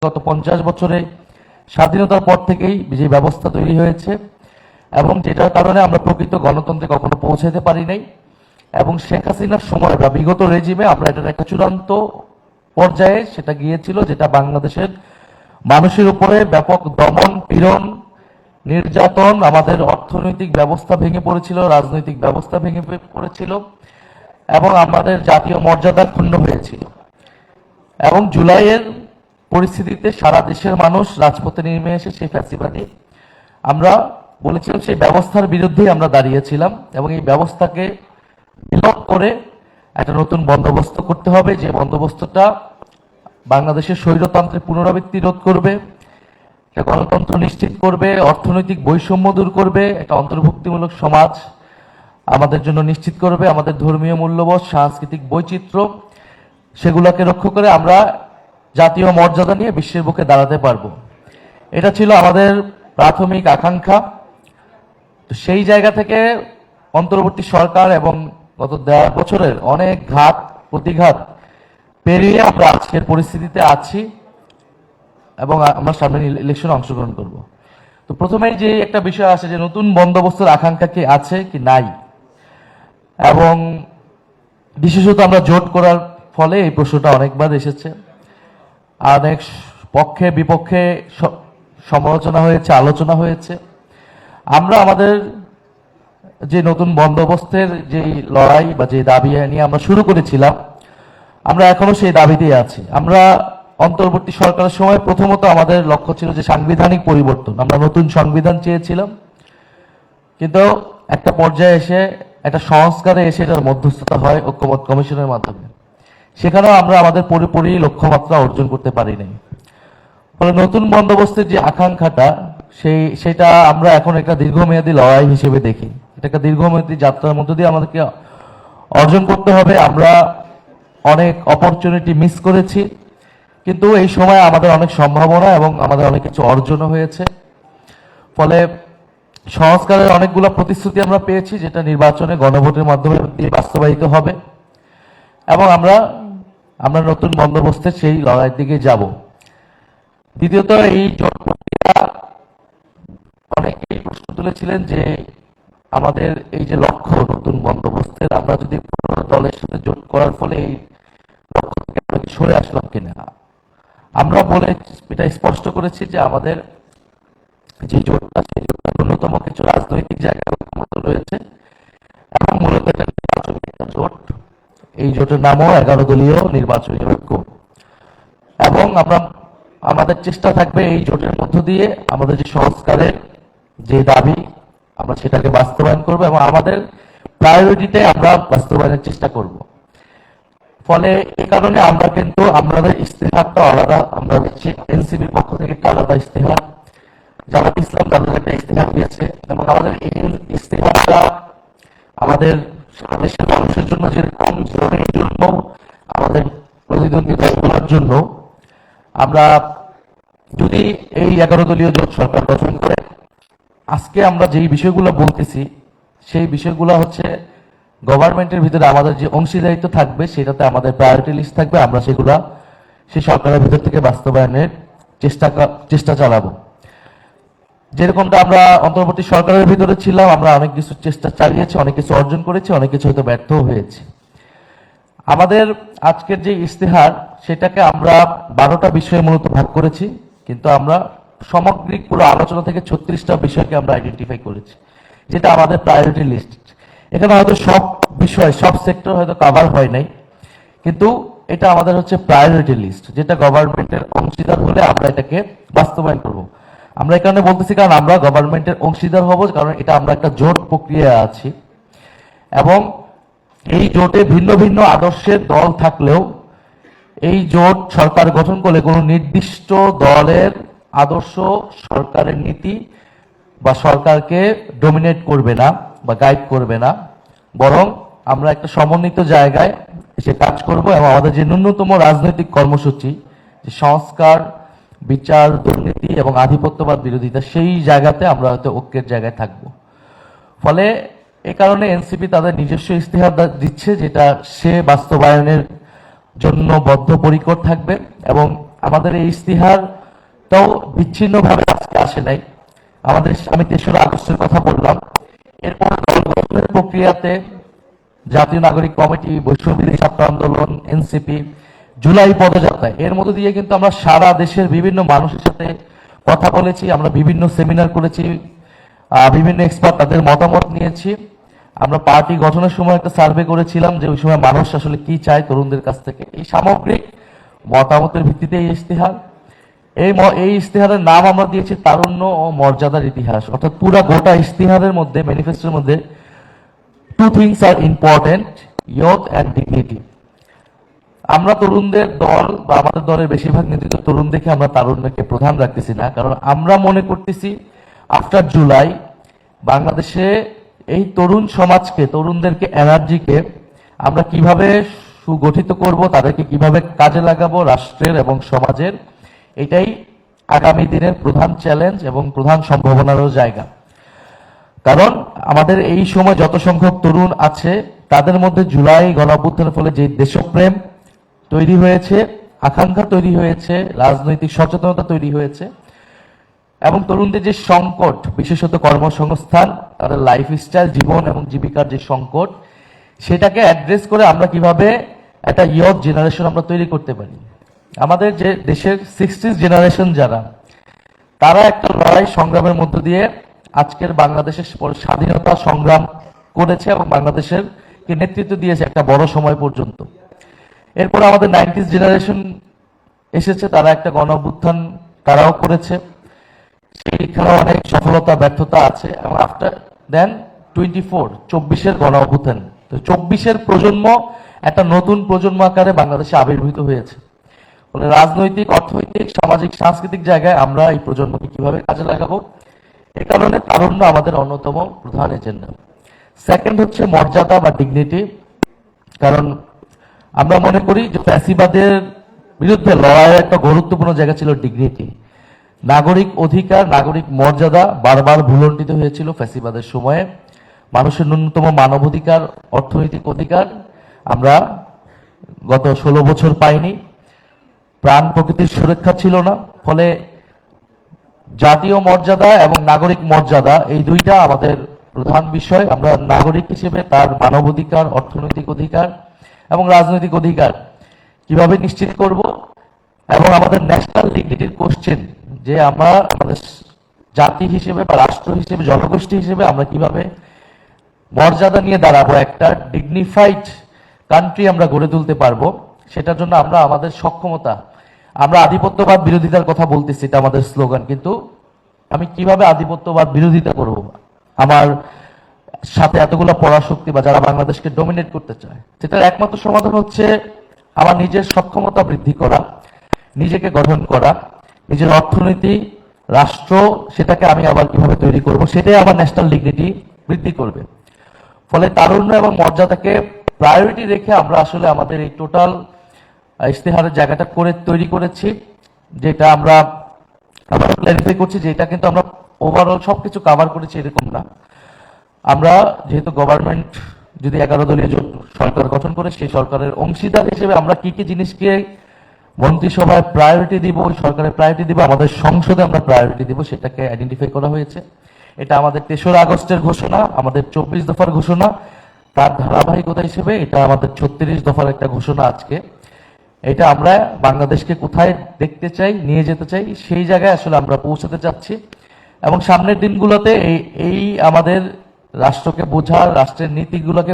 গত 50 বছরে স্বাধীনতার পর থেকেই যে ব্যবস্থা তৈরি হয়েছে এবং যেটার কারণে আমরা প্রকৃত গণতন্ত্রে কখনো পৌঁছাতে পারি নাই এবং শেখ হাসিনার সময় বা বিগত রেজিমে আমরা এটার একটা চূড়ান্ত পর্যায়ে সেটা গিয়েছিল, যেটা বাংলাদেশের মানুষের উপরে ব্যাপক দমন পীড়ন নির্যাতন, আমাদের অর্থনৈতিক ব্যবস্থা ভেঙে পড়েছিল, রাজনৈতিক ব্যবস্থা ভেঙে পড়েছিল এবং আমাদের জাতীয় মর্যাদা ক্ষুণ্ণ হয়েছিল। এবং জুলাইয়ের পরিস্থিতিতে সারা দেশের মানুষ রাজপথে নেমে এসে সেই ফ্যাসিবাদী আমরা বলেছিলাম, সেই ব্যবস্থার বিরুদ্ধেই আমরা দাঁড়িয়েছিলাম এবং এই ব্যবস্থাকে বিলোপ করে একটা নতুন বন্দোবস্ত করতে হবে, যে বন্দোবস্তটা বাংলাদেশের স্বৈরতন্ত্রের পুনরাবৃত্তি রোধ করবে, একটা গণতন্ত্র নিশ্চিত করবে, অর্থনৈতিক বৈষম্য দূর করবে, একটা অন্তর্ভুক্তিমূলক সমাজ আমাদের জন্য নিশ্চিত করবে, আমাদের ধর্মীয় মূল্যবোধ, সাংস্কৃতিক বৈচিত্র্য সেগুলোকে রক্ষা করে আমরা জাতীয় মর্যাদা নিয়ে বিশ্বের বুকে দাঁড়াতে পারবো। এটা ছিল আমাদের প্রাথমিক আকাঙ্ক্ষা। তো সেই জায়গা থেকে অন্তর্বর্তী সরকার এবং গত 1.5 বছরের অনেক ঘাত প্রতিঘাত পেরিয়ে আমরা আজকের পরিস্থিতিতে আছি এবং আমরা সামনে ইলেকশনে অংশগ্রহণ করব। তো প্রথমেই যে একটা বিষয় আছে যে নতুন বন্দোবস্তের আকাঙ্ক্ষা কি আছে কি নাই, এবং বিশেষত আমরা জোট করার ফলে এই প্রশ্নটা অনেকবার এসেছে, অনেক পক্ষে বিপক্ষে সমালোচনা হয়েছে, আলোচনা হয়েছে। আমরা আমাদের যে নতুন বন্দোবস্তের যে লড়াই বা যে দাবি নিয়ে আমরা শুরু করেছিলাম, আমরা এখনো সেই দাবিতেই আছি। আমরা অন্তর্বর্তী সরকারের সময় প্রথমত আমাদের লক্ষ্য ছিল যে সাংবিধানিক পরিবর্তন, আমরা নতুন সংবিধান চেয়েছিলাম, কিন্তু একটা পর্যায়ে এসে একটা সংস্কারে এসে এটার মধ্যস্থতা হয় ঐক্যমত্য কমিশনের মাধ্যমে, সেখানেও আমরা আমাদের পুরোপুরি লক্ষ্যমাত্রা অর্জন করতে পারি নাই। ফলে নতুন বন্দোবস্তের যে আকাঙ্ক্ষাটা সেটা আমরা এখন একটা দীর্ঘমেয়াদী লড়াই হিসেবে দেখি। এটা একটা দীর্ঘমেয়াদী যাত্রার মধ্য দিয়ে আমাদেরকে অর্জন করতে হবে। আমরা অনেক অপরচুনিটি মিস করেছি, কিন্তু এই সময় আমাদের অনেক সম্ভাবনা এবং আমাদের অনেক কিছু অর্জনও হয়েছে। ফলে সংস্কারের অনেকগুলো প্রতিশ্রুতি আমরা পেয়েছি, যেটা নির্বাচনে গণভোটের মাধ্যমে বাস্তবায়িত হবে এবং আমরা নতুন বন্দোবস্তের সেই লড়াইয়ের দিকে যাব। দ্বিতীয়ত, এই জোট প্রক্রিয়া অনেকেই প্রশ্ন তুলেছিলেন যে আমাদের এই যে লক্ষ্য নতুন বন্দোবস্তের, আমরা যদি পুরো দলের সাথে জোট করার ফলে এই লক্ষ্য থেকে আমরা কি সরে আসলাম কিনা। আমরা বলে এটা স্পষ্ট করেছি যে আমাদের যে জোটটা, সেই জোটটা ন্যূনতম কিছু রাজনৈতিক জায়গায় ঐক্যমত রয়েছে এবং মূলত এটা নির্বাচনী একটা জোট। এই জোটের নামও 11 দলীয় নির্বাচনী ঐক্য এবং আমাদের চেষ্টা থাকবে এই জোটের মধ্য দিয়ে আমাদের যে সংস্কারের যে দাবি আমরা সেটাকে বাস্তবায়ন করব এবং আমাদের প্রায়োরিটিতে আমরা বাস্তবায়নের চেষ্টা করব। ফলে এই কারণে আমরা কিন্তু আমাদের ইস্তেহারটা আলাদা, আমরা দিচ্ছি এনসিপির পক্ষ থেকে একটা আলাদা ইস্তেহার, জামাত ইসলাম তাদের একটা ইস্তেহার দিয়েছে এবং আমাদের এই ইস্তেহারটা আমাদের দেশের মানুষের জন্য যেরকম জরুরির জন্য, আমাদের প্রতিদ্বন্দ্বিতাগুলোর জন্য, আমরা যদি এই 11 দলীয় জোট সরকার গঠন করে আজকে আমরা যেই বিষয়গুলো বলতেছি সেই বিষয়গুলো হচ্ছে গভর্নমেন্টের ভিতরে আমাদের যে অংশীদারিত্ব থাকবে সেটাতে আমাদের প্রায়োরিটি লিস্ট থাকবে, আমরা সেগুলা সেই সরকারের ভিতর থেকে বাস্তবায়নের চেষ্টা চালাবো। যেরকমটা আমরা অন্তর্বর্তী সরকারের ভিতরে ছিলাম, আমরা অনেক কিছু চেষ্টা চালিয়েছি, অনেক কিছু অর্জন করেছি, অনেক কিছু হয়তো ব্যর্থ হয়েছে। আমাদের আজকের যে ইস্তেহার সেটাকে আমরা 12টা বিষয়ে মূলত ভাগ করেছি, কিন্তু আমরা সামগ্রিক পুরো আলোচনা থেকে 36টা বিষয়কে আমরা আইডেন্টিফাই করেছি, যেটা আমাদের প্রায়োরিটি লিস্ট। এখানে হয়তো সব বিষয়, সব সেক্টর হয়তো কভার হয় নাই, কিন্তু এটা আমাদের হচ্ছে প্রায়োরিটি লিস্ট, যেটা গভর্নমেন্টের অংশীদার হলে আমরা এটাকে বাস্তবায়ন করব। আমরা এই কারণে বলতেছি কারণ আমরা গভর্নমেন্টের অংশীদার হব, কারণ এটা আমরা একটা জোট প্রক্রিয়া আছি এবং এই জোটে ভিন্ন ভিন্ন আদর্শের দল থাকলেও এই জোট সরকার গঠন করলে কোনো নির্দিষ্ট দলের আদর্শ সরকারের নীতি বা সরকারকে ডমিনেট করবে না বা গাইড করবে না, বরং আমরা একটা সমন্বিত জায়গায় এসে কাজ করব এবং আমাদের যে ন্যূনতম রাজনৈতিক কর্মসূচি, যে সংস্কার, বিচার, দুর্নীতি এবং আধিপত্যবাদ বিরোধিতা, সেই জায়গাতে আমরা হয়তো ঐক্যের জায়গায় থাকব। ফলে এ কারণে এনসিপি তাদের নিজস্ব ইস্তেহার দিচ্ছে, যেটা সে বাস্তবায়নের জন্য বদ্ধপরিকর থাকবে এবং আমাদের এই ইশতেহারটাও বিচ্ছিন্নভাবে আজকে আসে নাই। আমি 3রা আগস্টের কথা বললাম। এরপর দল গঠনের প্রক্রিয়াতে জাতীয় নাগরিক কমিটি, বৈষম্যবিরোধী ছাত্র আন্দোলন, এনসিপি, জুলাই পদযাত্রা, এর মধ্য দিয়ে কিন্তু আমরা সারা দেশের বিভিন্ন মানুষের সাথে কথা বলেছি, আমরা বিভিন্ন সেমিনার করেছি, বিভিন্ন এক্সপার্ট তাদের মতামত নিয়েছি। আমরা পার্টি গঠনের সময় একটা সার্ভে করেছিলাম যে ওই সময় মানুষ আসলে কি চায় তরুণদের কাছ থেকে। এই সামগ্রিক মতামতের ভিত্তিতে এই ইশতেহার, এই ইশতেহারের নাম আমরা দিয়েছি তারুণ্য ও মর্যাদার ইতিহাস। অর্থাৎ পুরা গোটা ইশতেহারের মধ্যে, ম্যানিফেস্টোর মধ্যে two things are important: youth and dignity. আমরা তরুণদের দল বা আমাদের দলের বেশিরভাগ নেতৃত্ব তরুণ দেখে আমরা তারুণ্যকে প্রধান রাখতেছি না, কারণ আমরা মনে করতেছি আফটার জুলাই বাংলাদেশে এই তরুণ সমাজকে, তরুণদেরকে, এনার্জিকে আমরা কিভাবে সুগঠিত করব, তাদেরকে কিভাবে কাজে লাগাবো রাষ্ট্রের এবং সমাজের, এটাই আগামী দিনের প্রধান চ্যালেঞ্জ এবং প্রধান সম্ভাবনারও জায়গা। কারণ আমাদের এই সময় যত সংখ্যক তরুণ আছে তাদের মধ্যে জুলাই গণঅভ্যুত্থানের ফলে যে দেশপ্রেম তৈরি হয়েছে, আকাঙ্ক্ষা তৈরি হয়েছে, রাজনৈতিক সচেতনতা তৈরি হয়েছে, এবং তরুণদের যে সংকট, বিশেষত কর্মসংস্থান, তাদের লাইফস্টাইল, জীবন এবং জীবিকার যে সংকট, সেটাকে অ্যাড্রেস করে আমরা কিভাবে একটা ইয়থ জেনারেশন আমরা তৈরি করতে পারি। আমাদের যে দেশের 60s জেনারেশন যারা, তারা একটা লড়াই সংগ্রামের মধ্য দিয়ে আজকের বাংলাদেশের স্বাধীনতা সংগ্রাম করেছে এবং বাংলাদেশের নেতৃত্ব দিয়েছে একটা বড় সময় পর্যন্ত। এরপর আমাদের 90s জেনারেশন এসেছে, তারা একটা গণ অভ্যুত্থান তারাও করেছে, সেইখানে অনেক সফলতা ব্যর্থতা আছে। এবং আফটার দেন 24-24-এর গণ অভ্যুত্থান, তো 24-এর প্রজন্ম একটা নতুন প্রজন্ম আকারে বাংলাদেশে আবির্ভূত হয়েছে। ফলে রাজনৈতিক, অর্থনৈতিক, সামাজিক, সাংস্কৃতিক জায়গায় আমরা এই প্রজন্মকে কিভাবে কাজে লাগাবো, এ কারণে তারুণ্য আমাদের অন্যতম প্রধান এজেন্ডা। সেকেন্ড হচ্ছে মর্যাদা বা ডিগনিটি। কারণ আমরা মনে করি যে ফ্যাসিবাদের বিরুদ্ধে লড়াইয়ের একটা গুরুত্বপূর্ণ জায়গা ছিল ডিগনিটি। নাগরিক অধিকার, নাগরিক মর্যাদা বারবার ভুলণ্ঠিত হয়েছিল ফ্যাসিবাদের সময়ে। মানুষের ন্যূনতম মানবাধিকার, অর্থনৈতিক অধিকার আমরা গত 16 বছর পাইনি। প্রাণ প্রকৃতির সুরক্ষা ছিল না। ফলে জাতীয় মর্যাদা এবং নাগরিক মর্যাদা, এই দুইটা আমাদের প্রধান বিষয়। আমরা নাগরিক হিসেবে তার মানবাধিকার, অর্থনৈতিক অধিকার এবং রাজনৈতিক অধিকার কিভাবে নিশ্চিত করব, এবং আমাদের ন্যাশনাল ডিগনিটির কোশ্চেন, যে আমরা আমাদের জাতি হিসেবে বা রাষ্ট্র হিসেবে, জনগোষ্ঠী হিসেবে আমরা কিভাবে মর্যাদা নিয়ে দাঁড়াবো, একটা ডিগনিফাইড কান্ট্রি আমরা গড়ে তুলতে পারবো, সেটার জন্য আমরা আমাদের সক্ষমতা, আমরা আধিপত্যবাদ বিরোধিতার কথা বলতেছি, এটা আমাদের স্লোগান, কিন্তু আমি কিভাবে আধিপত্যবাদ বিরোধিতা করব, আমার সাথে এতগুলো পরাশক্তি বা যারা বাংলাদেশকে ডমিনেট করতে চায়, সেটার একমাত্র সমাধান হচ্ছে আমার নিজের সক্ষমতা বৃদ্ধি করা, নিজেকে গঠন করা, নিজের অর্থনীতি, রাষ্ট্র, সেটাকে আমি আবার কিভাবে তৈরি করব, সেটাই আমার ন্যাশনাল ডিগনিটি বৃদ্ধি করবে। ফলে তারুণ্য এবং মর্যাদাকে প্রায়োরিটি রেখে আমরা আসলে আমাদের এই টোটাল ইশতেহারের জায়গাটা তৈরি করেছি, যেটা আমরা আবার ক্লারিফাই করছি যে এটা কিন্তু আমরা ওভারঅল সবকিছু কভার করেছি এরকম না। আমরা যেহেতু গভর্নমেন্ট যদি 11 দলীয় জোট সরকার গঠন করে, সেই সরকারের অংশীদার হিসেবে আমরা কি কি জিনিসকে মন্ত্রিসভায় প্রায়োরিটি দিব, ওই সরকারের প্রায়োরিটি দিব, আমাদের সংসদে আমরা প্রায়োরিটি দিব, সেটাকে আইডেন্টিফাই করা হয়েছে। এটা আমাদের 3রা আগস্টের ঘোষণা, আমাদের 24 দফার ঘোষণা, তার ধারাবাহিকতা হিসেবে এটা আমাদের 36 দফার একটা ঘোষণা আজকে। এটা আমরা বাংলাদেশকে কোথায় দেখতে চাই, নিয়ে যেতে চাই, সেই জায়গায় আসলে আমরা পৌঁছাতে চাচ্ছি। এবং সামনের দিনগুলোতে এই আমাদের রাষ্ট্রকে বোঝা, রাষ্ট্রের নীতিগুলোকে